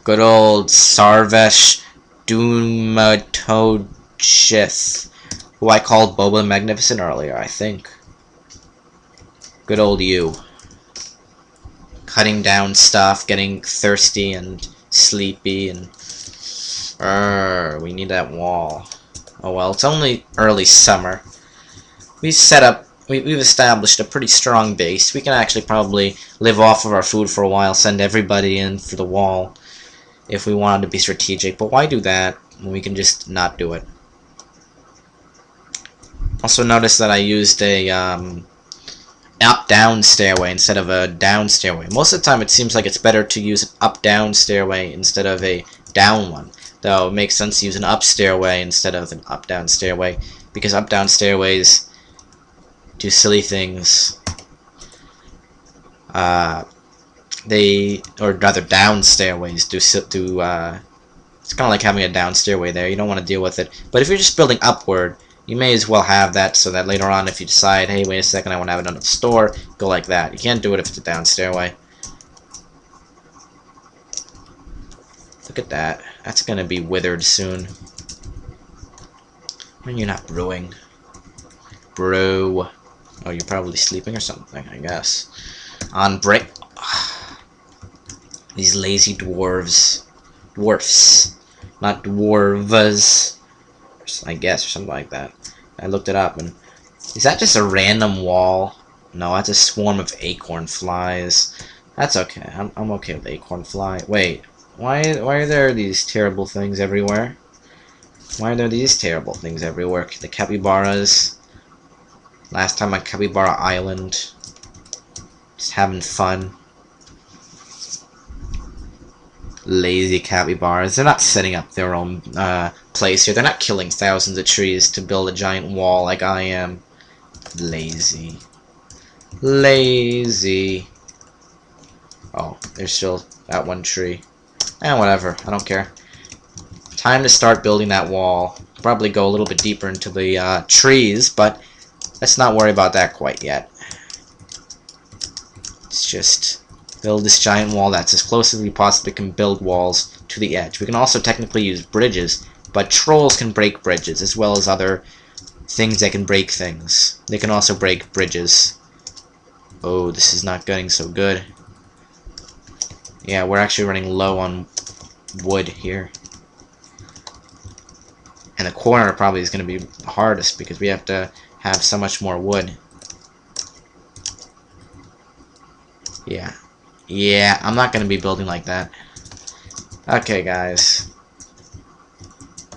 Good old Sarvesh Dumatogith, who I called Boba the Magnificent earlier, I think. Good old you. Cutting down stuff, getting thirsty and sleepy, and we need that wall. Oh well, it's only early summer. We've established a pretty strong base. We can actually probably live off of our food for a while, send everybody in for the wall if we wanted to be strategic. But why do that when we can just not do it? Also notice that I used a up-down stairway instead of a down stairway. Most of the time it seems like it's better to use an up-down stairway instead of a down one. Though it makes sense to use an up stairway instead of an up-down stairway, because up-down stairways do silly things. Or rather, down stairways do it's kind of like having a down stairway there. You don't want to deal with it. But if you're just building upward, you may as well have that, so that later on, if you decide, hey, wait a second, I want to have another store, go like that. You can't do it if it's a down stairway. Look at that. That's gonna be withered soon. When you're not brewing. Brew. Oh, you're probably sleeping or something, I guess. On break. These lazy dwarves. Dwarfs. Not dwarves. I guess, or something like that. I looked it up, and is that just a random wall? No, that's a swarm of acorn flies. That's okay. I'm okay with acorn fly. Wait, why are there these terrible things everywhere? Why are there these terrible things everywhere? The capybaras. Last time on Capybara Island, just having fun. Lazy capybaras. They're not setting up their own place here. They're not killing thousands of trees to build a giant wall like I am. Lazy. Lazy. Oh, there's still that one tree. Whatever. I don't care. Time to start building that wall. Probably go a little bit deeper into the trees, but let's not worry about that quite yet. Let's just build this giant wall that's as close as we possibly can build walls to the edge. We can also technically use bridges, but trolls can break bridges, as well as other things that can break things. They can also break bridges. Oh, this is not getting so good. Yeah, we're actually running low on wood here. And the corner probably is going to be the hardest, because we have to have so much more wood. Yeah, I'm not going to be building like that. Okay, guys.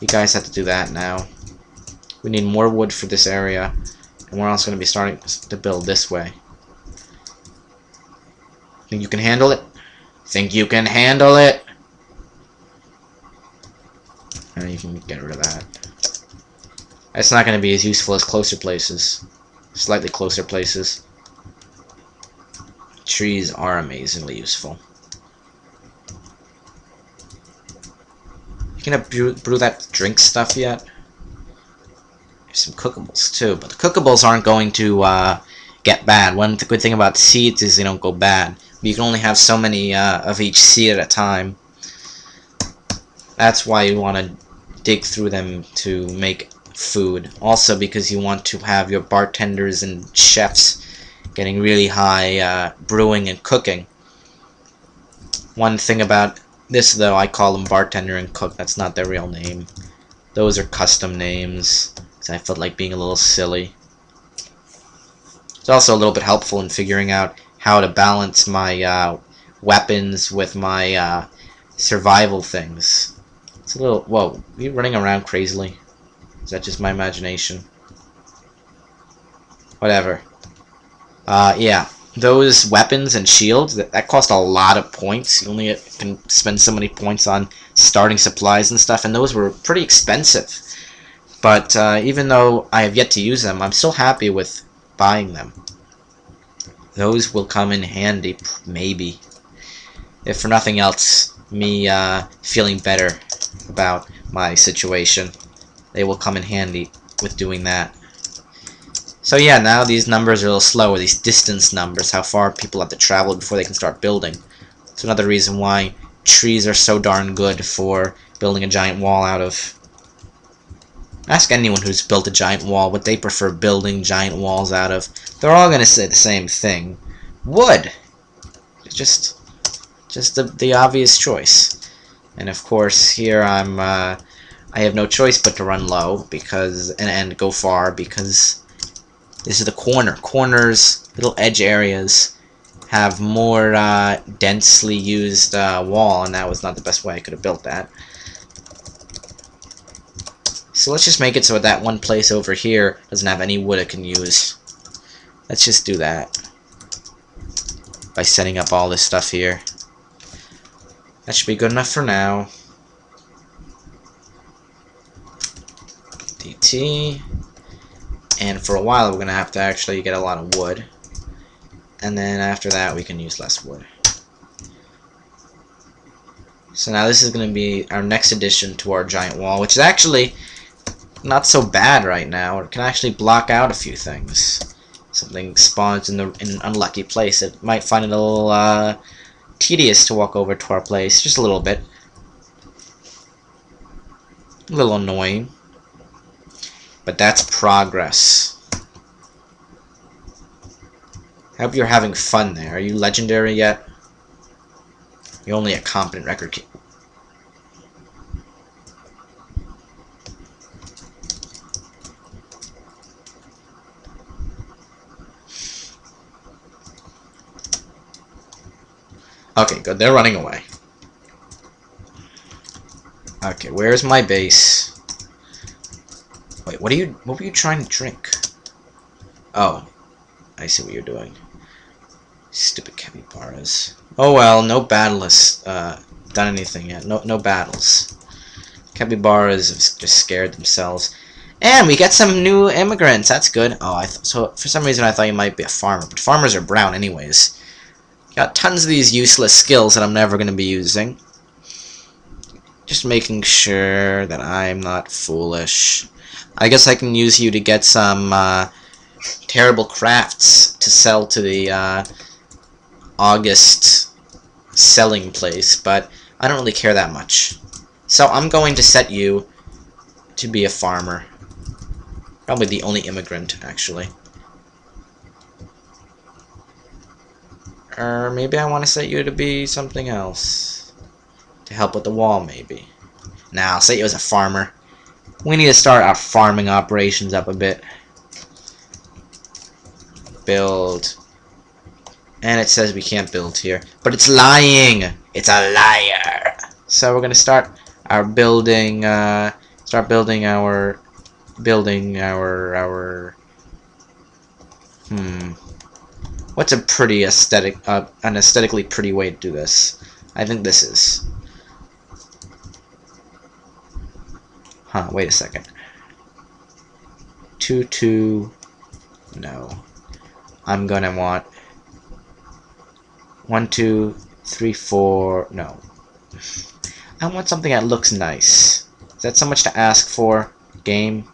You guys have to do that now. We need more wood for this area. And we're also going to be starting to build this way. Think you can handle it? Think you can handle it? And you can get rid of that. That's not going to be as useful as closer places. Slightly closer places. Trees are amazingly useful. You gonna brew that drink stuff yet? There's some cookables too, but the cookables aren't going to get bad. One good thing about seeds is they don't go bad. But you can only have so many of each seed at a time. That's why you want to dig through them to make food. Also because you want to have your bartenders and chefs getting really high brewing and cooking. One thing about this, though, I call them bartender and cook. That's not their real name. Those are custom names, because I felt like being a little silly. It's also a little bit helpful in figuring out how to balance my weapons with my survival things. It's a little... Whoa, are you running around crazily? Is that just my imagination? Whatever. Yeah, those weapons and shields, that cost a lot of points. You only can spend so many points on starting supplies and stuff, and those were pretty expensive. But even though I have yet to use them, I'm still happy with buying them. Those will come in handy, maybe. If for nothing else, me feeling better about my situation. They will come in handy with doing that. So yeah, now these numbers are a little slower, these distance numbers, how far people have to travel before they can start building. It's another reason why trees are so darn good for building a giant wall out of. Ask anyone who's built a giant wall what they prefer building giant walls out of. They're all going to say the same thing. Wood! Just the obvious choice. And of course, here I have no choice but to run low because and go far because this is the corner. Corners, little edge areas, have more densely used wall, and that was not the best way I could have built that. So let's just make it so that one place over here doesn't have any wood it can use. Let's just do that by setting up all this stuff here. That should be good enough for now. DT. And for a while we're going to have to actually get a lot of wood. And then after that we can use less wood. So now this is going to be our next addition to our giant wall, which is actually not so bad right now. It can actually block out a few things. Something spawns in an unlucky place. It might find it a little tedious to walk over to our place, just a little bit. A little annoying. But that's progress. I hope you're having fun there. Are you legendary yet? You're only a competent record keeper. Okay, good. They're running away. Okay, where's my base? Wait, what were you trying to drink? Oh, I see what you're doing. Stupid capybaras. Oh well, no battle has done anything yet. No battles. Capybaras have just scared themselves. And we get some new immigrants. That's good. Oh, so for some reason I thought you might be a farmer, but farmers are brown anyways. Got tons of these useless skills that I'm never going to be using. Just making sure that I'm not foolish. I guess I can use you to get some terrible crafts to sell to the August selling place, but I don't really care that much. So I'm going to set you to be a farmer. Probably the only immigrant, actually. Or maybe I want to set you to be something else. To help with the wall, maybe. Nah, I'll set you as a farmer. We need to start our farming operations up a bit. Build. And it says we can't build here. But it's lying! It's a liar! So we're gonna start our building, what's a pretty aesthetic, an aesthetically pretty way to do this? I think this is. Huh, wait a second. 2, 2, no. I'm gonna want 1, 2, 3, 4, no. I want something that looks nice. Is that so much to ask for, game?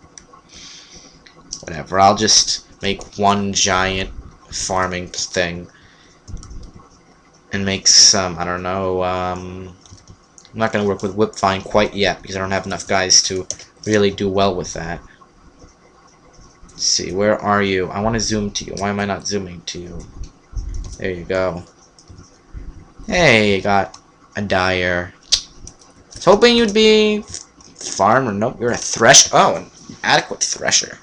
Whatever, I'll just make one giant farming thing and make some, I don't know, I'm not going to work with whipvine quite yet because I don't have enough guys to really do well with that. Let's see, where are you? I want to zoom to you. Why am I not zooming to you? There you go. Hey, got a dyer. I was hoping you'd be farmer. Nope, you're a thresher. Oh, an adequate thresher.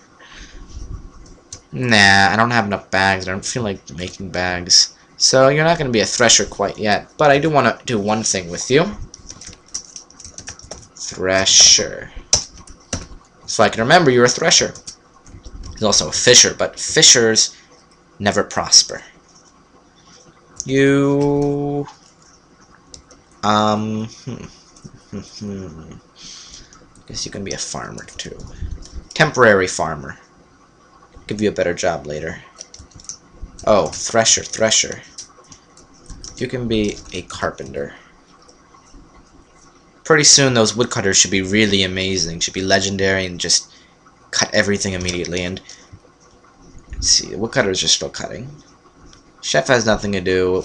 Nah, I don't have enough bags. I don't feel like making bags. So you're not going to be a thresher quite yet. But I do want to do one thing with you. Thresher. So I can remember you're a thresher. He's also a fisher, but fishers never prosper. You... Guess you can be a farmer too. Temporary farmer. Give you a better job later. Oh, thresher. You can be a carpenter. Pretty soon those woodcutters should be really amazing. Should be legendary and just cut everything immediately. And let's see, the woodcutters are still cutting. Chef has nothing to do.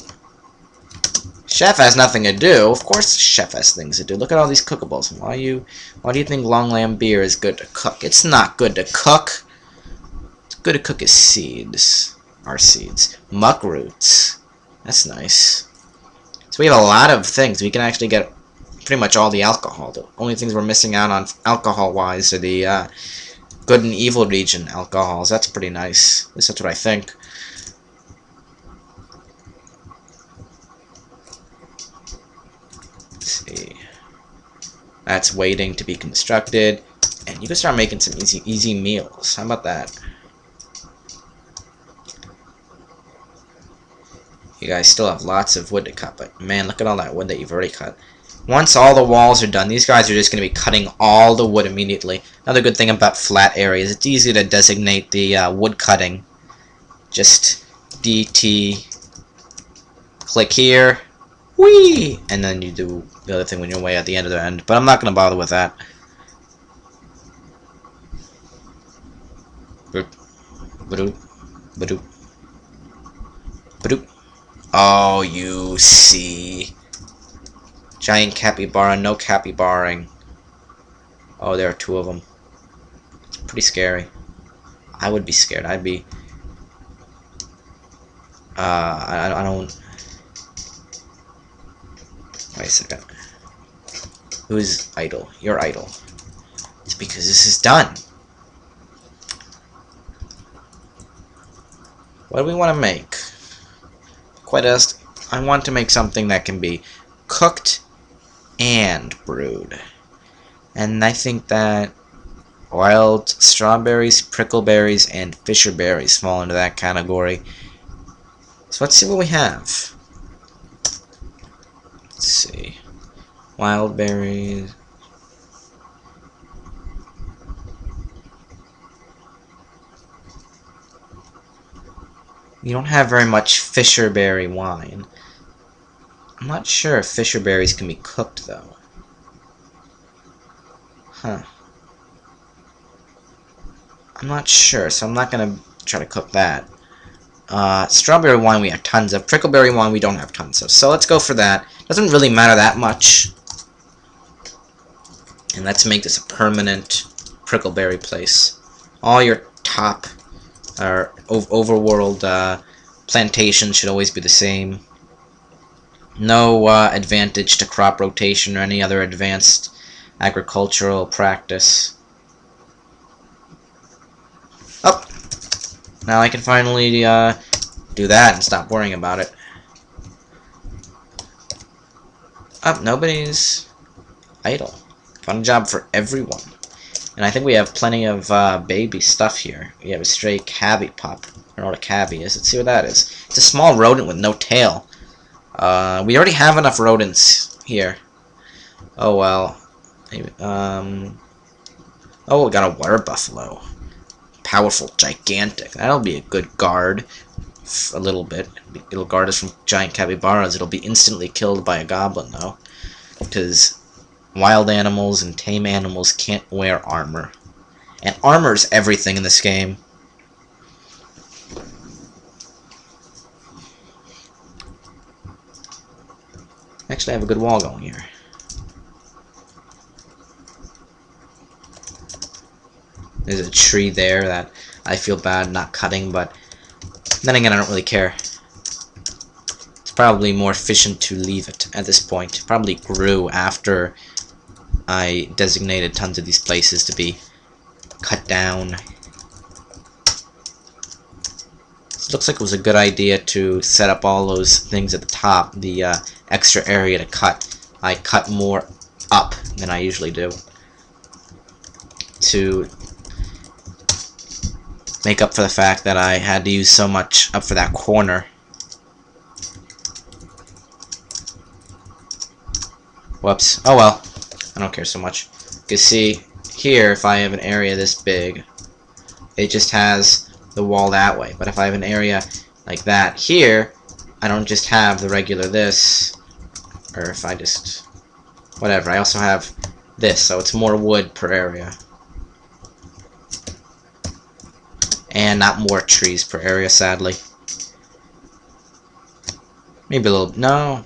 Chef has nothing to do. Of course the chef has things to do. Look at all these cookables. Why do you think long lamb beer is good to cook? It's not good to cook. It's good to cook as seeds. Our seeds. Muck roots. That's nice. So we have a lot of things. We can actually get pretty much all the alcohol. The only things we're missing out on alcohol-wise are the good and evil region alcohols. That's pretty nice. At least that's what I think. Let's see. That's waiting to be constructed. And you can start making some easy meals. How about that? You guys still have lots of wood to cut, but man, look at all that wood that you've already cut. Once all the walls are done, these guys are just going to be cutting all the wood immediately. Another good thing about flat areas, it's easy to designate the wood cutting. Just DT, click here, whee, and then you do the other thing when you're way at the end of the end. But I'm not going to bother with that. Badoop, badoop, badoop, badoop. Oh, you see. Giant capybara, no capybaring. Oh, there are two of them. It's pretty scary. I would be scared. I'd be... I don't... Wait a second. Who's idle? You're idle. It's because this is done. What do we want to make? Quite asked. I want to make something that can be cooked and brewed. And I think that wild strawberries, prickleberries, and fisher berries fall into that category. So let's see what we have. Let's see. Wild berries. You don't have very much fisherberry wine. I'm not sure if fisherberries can be cooked, though. Huh. I'm not sure, so I'm not going to try to cook that. Strawberry wine we have tons of. Prickleberry wine we don't have tons of. So let's go for that. Doesn't really matter that much. And let's make this a permanent prickleberry place. All your top overworld plantations should always be the same. No advantage to crop rotation or any other advanced agricultural practice. Oh! Now I can finally do that and stop worrying about it. Oh, nobody's idle. Found a job for everyone. And I think we have plenty of baby stuff here. We have a stray cabby pup. I don't know what a cabby is. Let's see what that is. It's a small rodent with no tail. We already have enough rodents here. Oh well. Maybe, oh, we got a water buffalo. Powerful, gigantic. That'll be a good guard. A little bit. It'll guard us from giant capybaras. It'll be instantly killed by a goblin, though. Because wild animals and tame animals can't wear armor. And armor's everything in this game. Actually, I have a good wall going here. There's a tree there that I feel bad not cutting, but then again, I don't really care. It's probably more efficient to leave it at this point. It probably grew after I designated tons of these places to be cut down. It looks like it was a good idea to set up all those things at the top, the extra area to cut. I cut more up than I usually do to make up for the fact that I had to use so much up for that corner. Whoops. Oh well. I don't care so much. You can see here, if I have an area this big, it just has the wall that way. But if I have an area like that here, I don't just have the regular this, or if I just... whatever. I also have this, so it's more wood per area. And not more trees per area, sadly. Maybe a little... no.